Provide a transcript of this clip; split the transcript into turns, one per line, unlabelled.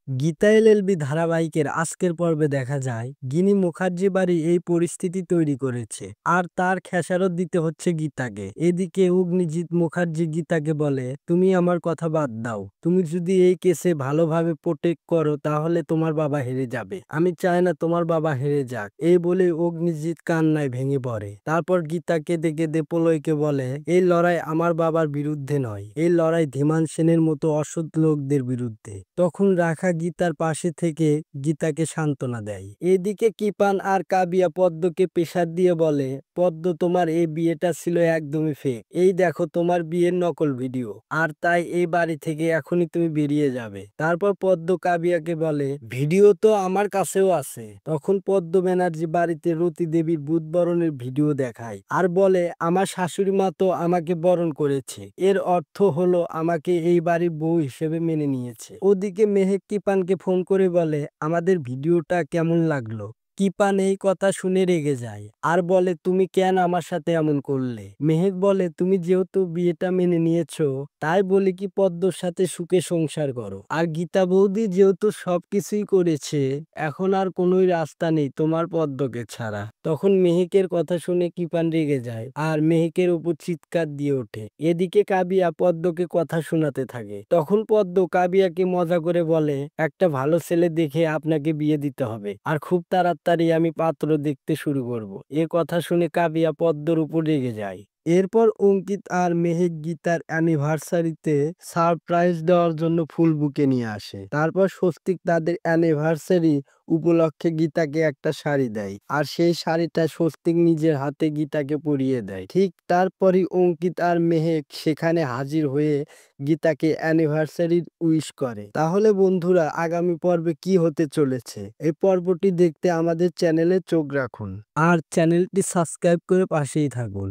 Gita LLB ধারাবাহিকের আজকের পর্বে দেখা যায় গিনি মুখার্জি বাড়ি এই পরিস্থিতি তৈরি করেছে আর তার খেসারত দিতে হচ্ছে গীতাকে। এদিকে অগ্নিজিৎ মুখার্জি গীতাকে বলে, তুমি আমার কথা বাদ দাও, তুমি যদি এই কেসে ভালোভাবে প্রোটেক্ট করো তাহলে তোমার বাবা হেরে যাবে, আমি চাই না তোমার বাবা হেরে যাক। এই বলে অগ্নিজিৎ কান্নায় ভেঙে পড়ে। তারপর গীতা কেঁদে কেঁদে প্রলয়কে বলে, এই লড়াই আমার বাবার বিরুদ্ধে নয়, এই লড়াই ধীমান সেনের মতো অসৎ লোকদের বিরুদ্ধে। তখন রাখা গীতার পাশে থেকে গীতাকে সান্ত্বনা দেয়। এদিকে কৃপান আর কাবিয়া পদ্মকে প্রেসার দিয়ে বলে, পদ্ম তোমার এই বিয়েটা ছিল একদমই ফেক, এই দেখো তোমার বিয়ের নকল ভিডিও, আর তাই এই বাড়ি থেকে এখনই তুমি বেরিয়ে যাবে। তারপর পদ্ম কাবিয়াকে বলে, ভিডিও তো আমার কাছেও আছে। তখন পদ্ম ব্যানার্জি বাড়িতে রতি দেবীর বুধ বরণের ভিডিও দেখায় আর বলে, আমার শাশুড়ি মা তো আমাকে বরণ করেছে, এর অর্থ হলো আমাকে এই বাড়ির বউ হিসেবে মেনে নিয়েছে। ওদিকে মেহেক কৃপানকে ফোন করে বলে, আমাদের ভিডিওটা কেমন লাগলো? কৃপান এই কথা শুনে রেগে যায় আর বলে, তুমি কেন আমার সাথে এমন করলে? মেহেক বলে, তুমি যেহেতু বিয়েটা মেনে নিয়েছো তাই বলি কি পদ্মর সাথে সুখে সংসার করো, আর গীতা বৌদি যেহেতু সবকিছুই করেছে এখন আর কোনোই রাস্তা নেই তোমার পদ্মকে ছাড়া। তখন মেহেকের কথা শুনে কৃপান রেগে যায় আর মেহেকের উপর চিৎকার দিয়ে ওঠে। এদিকে কাবিয়া পদ্মকে কথা শোনাতে থাকে। তখন পদ্ম কাবিয়াকে মজা করে বলে, একটা ভালো ছেলে দেখে আপনাকে বিয়ে দিতে হবে, আর খুব তাড়াতাড়ি আমি পাত্র দেখতে শুরু করব। এ কথা শুনে কাবিয়া পদ্মর উপর রেগে যায়। এরপর অঙ্কিত আর মেহেক গীতার অ্যানিভার্সারিতে সারপ্রাইজ দেওয়ার জন্য ফুল বুকে নিয়ে আসে। তারপর স্বস্তিক তাদের অ্যানিভার্সারি উপলক্ষে গীতাকে একটা শাড়ি দেয় আর সেই শাড়িটা স্বস্তিক নিজের হাতে গীতাকে পরিয়ে দেয়। ঠিক তারপরই অঙ্কিত আর মেহেক সেখানে হাজির হয়ে গীতাকে অ্যানিভার্সারি উইশ করে। তাহলে বন্ধুরা, আগামী পর্বে কি হতে চলেছে এই পর্বটি দেখতে আমাদের চ্যানেলে চোখ রাখুন আর চ্যানেলটি সাবস্ক্রাইব করে পাশেই থাকুন।